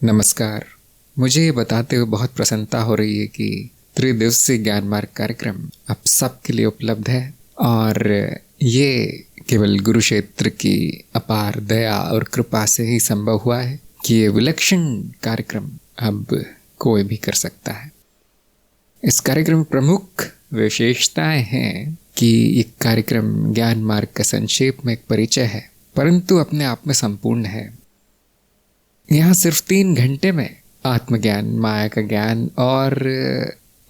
नमस्कार। मुझे ये बताते हुए बहुत प्रसन्नता हो रही है कि त्रिदिवसीय ज्ञान मार्ग कार्यक्रम आप सबके लिए उपलब्ध है और ये केवल गुरु क्षेत्र की अपार दया और कृपा से ही संभव हुआ है कि ये विलक्षण कार्यक्रम अब कोई भी कर सकता है। इस कार्यक्रम की प्रमुख विशेषताएं हैं कि ये कार्यक्रम ज्ञान मार्ग का संक्षेप में एक परिचय है, परंतु अपने आप में संपूर्ण है। यहाँ सिर्फ 3 घंटे में आत्मज्ञान, माया का ज्ञान और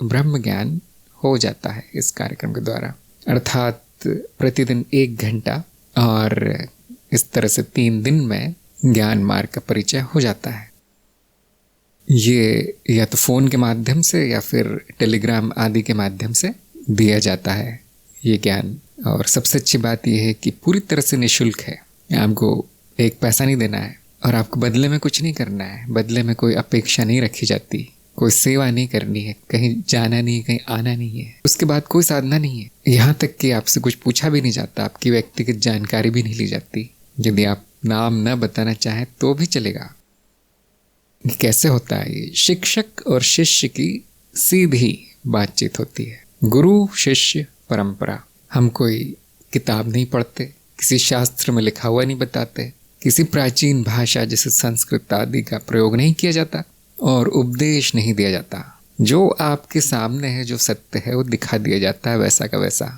ब्रह्म ज्ञान हो जाता है इस कार्यक्रम के द्वारा। अर्थात प्रतिदिन 1 घंटा और इस तरह से 3 दिन में ज्ञान मार्ग का परिचय हो जाता है। ये या तो फ़ोन के माध्यम से या फिर टेलीग्राम आदि के माध्यम से दिया जाता है ये ज्ञान। और सबसे अच्छी बात यह है कि पूरी तरह से निःशुल्क है। आपको एक पैसा नहीं देना है और आपको बदले में कुछ नहीं करना है। बदले में कोई अपेक्षा नहीं रखी जाती, कोई सेवा नहीं करनी है, कहीं जाना नहीं है, कहीं आना नहीं है, उसके बाद कोई साधना नहीं है। यहाँ तक कि आपसे कुछ पूछा भी नहीं जाता, आपकी व्यक्तिगत जानकारी भी नहीं ली जाती। यदि आप नाम न बताना चाहें तो भी चलेगा। कैसे होता है ये? शिक्षक और शिष्य की सीधी बातचीत होती है। गुरु शिष्य परंपरा। हम कोई किताब नहीं पढ़ते, किसी शास्त्र में लिखा हुआ नहीं बताते, किसी प्राचीन भाषा जैसे संस्कृत आदि का प्रयोग नहीं किया जाता और उपदेश नहीं दिया जाता। जो आपके सामने है, जो सत्य है, वो दिखा दिया जाता है वैसा का वैसा।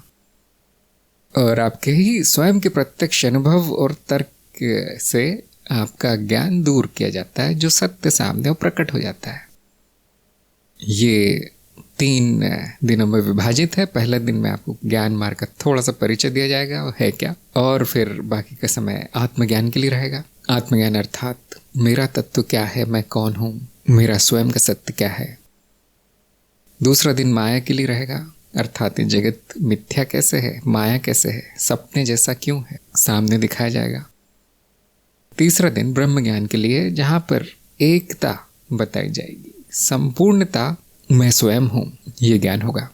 और आपके ही स्वयं के प्रत्यक्ष अनुभव और तर्क से आपका ज्ञान दूर किया जाता है। जो सत्य सामने वो प्रकट हो जाता है। ये 3 दिनों में विभाजित है। पहले दिन में आपको ज्ञान मार्ग का थोड़ा सा परिचय दिया जाएगा, वो है क्या, और फिर बाकी का समय आत्मज्ञान के लिए रहेगा। आत्मज्ञान अर्थात मेरा तत्व क्या है, मैं कौन हूँ, मेरा स्वयं का सत्य क्या है। दूसरा दिन माया के लिए रहेगा, अर्थात ये जगत मिथ्या कैसे है, माया कैसे है, सपने जैसा क्यों है, सामने दिखाया जाएगा। तीसरा दिन ब्रह्म ज्ञान के लिए, जहाँ पर एकता बताई जाएगी, संपूर्णता, मैं स्वयं हूँ, ये ज्ञान होगा।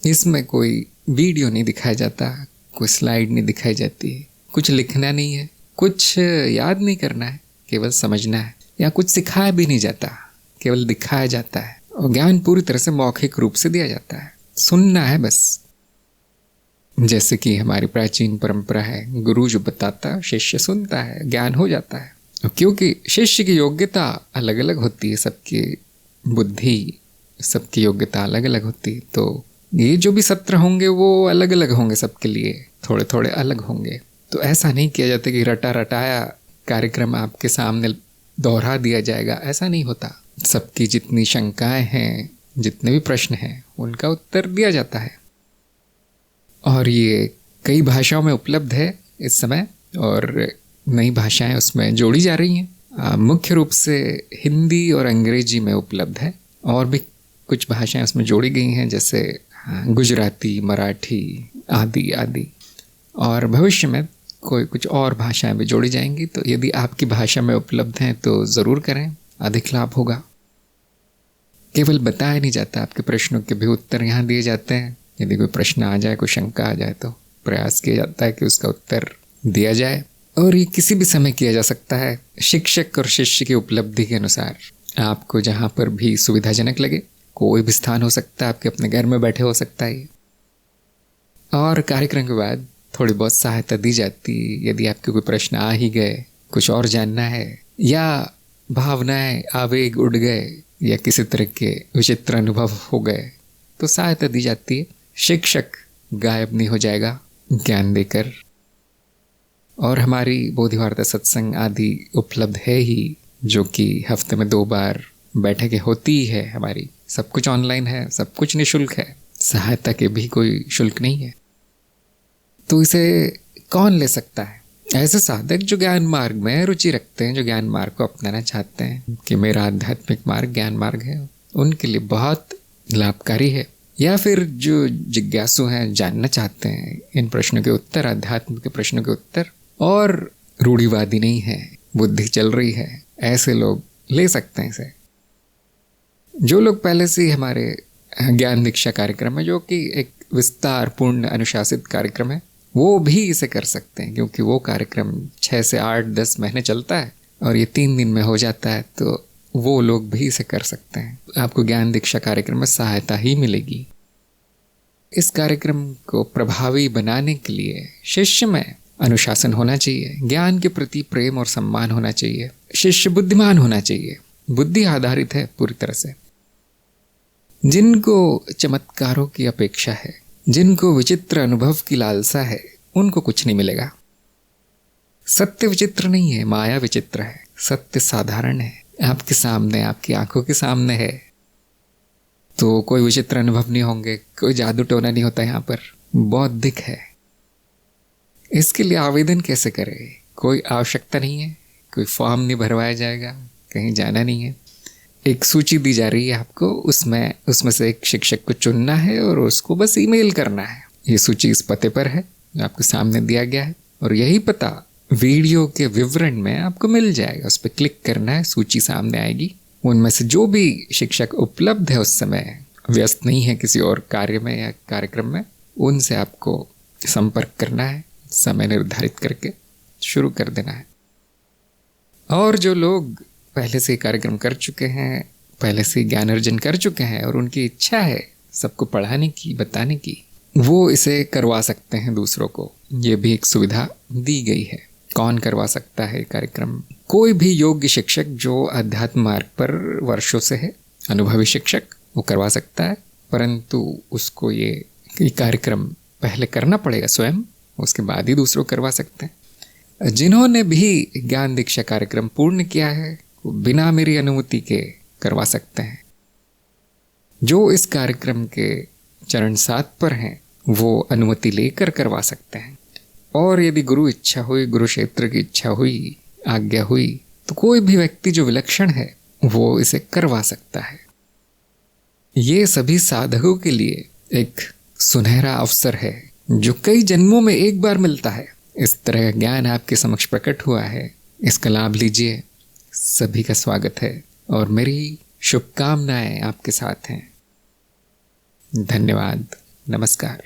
इसमें कोई वीडियो नहीं दिखाया जाता, कोई स्लाइड नहीं दिखाई जाती, कुछ लिखना नहीं है, कुछ याद नहीं करना है, केवल समझना है। या कुछ सिखाया भी नहीं जाता, केवल दिखाया जाता है। और ज्ञान पूरी तरह से मौखिक रूप से दिया जाता है, सुनना है बस। जैसे कि हमारी प्राचीन परंपरा है, गुरु जो बताता शिष्य सुनता है, ज्ञान हो जाता है। क्योंकि शिष्य की योग्यता अलग अलग होती है, सबकी बुद्धि, सबकी योग्यता अलग अलग होती है, तो ये जो भी सत्र होंगे वो अलग अलग होंगे, सबके लिए थोड़े थोड़े अलग होंगे। तो ऐसा नहीं किया जाता कि रटा रटाया कार्यक्रम आपके सामने दोहरा दिया जाएगा, ऐसा नहीं होता। सबकी जितनी शंकाएं हैं, जितने भी प्रश्न हैं, उनका उत्तर दिया जाता है। और ये कई भाषाओं में उपलब्ध है इस समय, और नई भाषाएं उसमें जोड़ी जा रही हैं। मुख्य रूप से हिंदी और अंग्रेजी में उपलब्ध है, और भी कुछ भाषाएं उसमें जोड़ी गई हैं, जैसे गुजराती, मराठी आदि आदि। और भविष्य में कोई कुछ और भाषाएं भी जोड़ी जाएंगी। तो यदि आपकी भाषा में उपलब्ध हैं तो ज़रूर करें, अधिक लाभ होगा। केवल बताया नहीं जाता, आपके प्रश्नों के भी उत्तर यहाँ दिए जाते हैं। यदि कोई प्रश्न आ जाए, कोई शंका आ जाए, तो प्रयास किया जाता है कि उसका उत्तर दिया जाए। और ये किसी भी समय किया जा सकता है, शिक्षक और शिष्य की उपलब्धि के अनुसार। आपको जहाँ पर भी सुविधाजनक लगे, कोई भी स्थान हो सकता है, आपके अपने घर में बैठे हो सकता है। और कार्यक्रम के बाद थोड़ी बहुत सहायता दी जाती है। यदि आपके कोई प्रश्न आ ही गए, कुछ और जानना है, या भावनाएं आवेग उड़ गए, या किसी तरह के विचित्र अनुभव हो गए, तो सहायता दी जाती है। शिक्षक गायब नहीं हो जाएगा ज्ञान देकर। और हमारी बोधि वार्ता सत्संग आदि उपलब्ध है ही, जो कि हफ्ते में 2 बार बैठकें होती ही है हमारी। सब कुछ ऑनलाइन है, सब कुछ निःशुल्क है, सहायता के भी कोई शुल्क नहीं है। तो इसे कौन ले सकता है? ऐसे साधक जो ज्ञान मार्ग में रुचि रखते हैं, जो ज्ञान मार्ग को अपनाना चाहते हैं कि मेरा आध्यात्मिक मार्ग ज्ञान मार्ग है, उनके लिए बहुत लाभकारी है। या फिर जो जिज्ञासु हैं, जानना चाहते हैं इन प्रश्नों के उत्तर, आध्यात्म के प्रश्नों के उत्तर, और रूढ़िवादी नहीं है, बुद्धि चल रही है, ऐसे लोग ले सकते हैं इसे। जो लोग पहले से ही हमारे ज्ञान दीक्षा कार्यक्रम है, जो कि एक विस्तार पूर्ण अनुशासित कार्यक्रम है, वो भी इसे कर सकते हैं, क्योंकि वो कार्यक्रम 6 से 8-10 महीने चलता है और ये 3 दिन में हो जाता है तो वो लोग भी इसे कर सकते हैं। आपको ज्ञान दीक्षा कार्यक्रम में सहायता ही मिलेगी। इस कार्यक्रम को प्रभावी बनाने के लिए शिष्य में अनुशासन होना चाहिए, ज्ञान के प्रति प्रेम और सम्मान होना चाहिए, शिष्य बुद्धिमान होना चाहिए, बुद्धि आधारित है पूरी तरह से। जिनको चमत्कारों की अपेक्षा है, जिनको विचित्र अनुभव की लालसा है, उनको कुछ नहीं मिलेगा। सत्य विचित्र नहीं है, माया विचित्र है। सत्य साधारण है, आपके सामने, आपकी आंखों के सामने है। तो कोई विचित्र अनुभव नहीं होंगे, कोई जादू टोना नहीं होता यहाँ पर। बौद्धिक है। इसके लिए आवेदन कैसे करें? कोई आवश्यकता नहीं है, कोई फॉर्म नहीं भरवाया जाएगा, कहीं जाना नहीं है। एक सूची दी जा रही है आपको, उसमें से एक शिक्षक को चुनना है और उसको बस ईमेल करना है। ये सूची इस पते पर है जो आपके सामने दिया गया है, और यही पता वीडियो के विवरण में आपको मिल जाएगा। उस पर क्लिक करना है, सूची सामने आएगी। उनमें से जो भी शिक्षक उपलब्ध है उस समय, व्यस्त नहीं है किसी और कार्य में या कार्यक्रम में, उनसे आपको संपर्क करना है, समय निर्धारित करके शुरू कर देना है। और जो लोग पहले से कार्यक्रम कर चुके हैं, पहले से ज्ञान अर्जन कर चुके हैं और उनकी इच्छा है सबको पढ़ाने की, बताने की, वो इसे करवा सकते हैं दूसरों को। ये भी एक सुविधा दी गई है। कौन करवा सकता है कार्यक्रम? कोई भी योग्य शिक्षक जो अध्यात्म मार्ग पर वर्षों से है, अनुभवी शिक्षक, वो करवा सकता है। परंतु उसको ये कार्यक्रम पहले करना पड़ेगा स्वयं, उसके बाद ही दूसरों करवा सकते हैं। जिन्होंने भी ज्ञान दीक्षा कार्यक्रम पूर्ण किया है वो बिना मेरी अनुमति के करवा सकते हैं। जो इस कार्यक्रम के चरण 7 पर हैं वो अनुमति लेकर करवा सकते हैं। और यदि गुरु इच्छा हुई, गुरु क्षेत्र की इच्छा हुई, आज्ञा हुई, तो कोई भी व्यक्ति जो विलक्षण है वो इसे करवा सकता है। ये सभी साधकों के लिए एक सुनहरा अवसर है जो कई जन्मों में एक बार मिलता है। इस तरह का ज्ञान आपके समक्ष प्रकट हुआ है, इसका लाभ लीजिए। सभी का स्वागत है और मेरी शुभकामनाएं आपके साथ हैं। धन्यवाद। नमस्कार।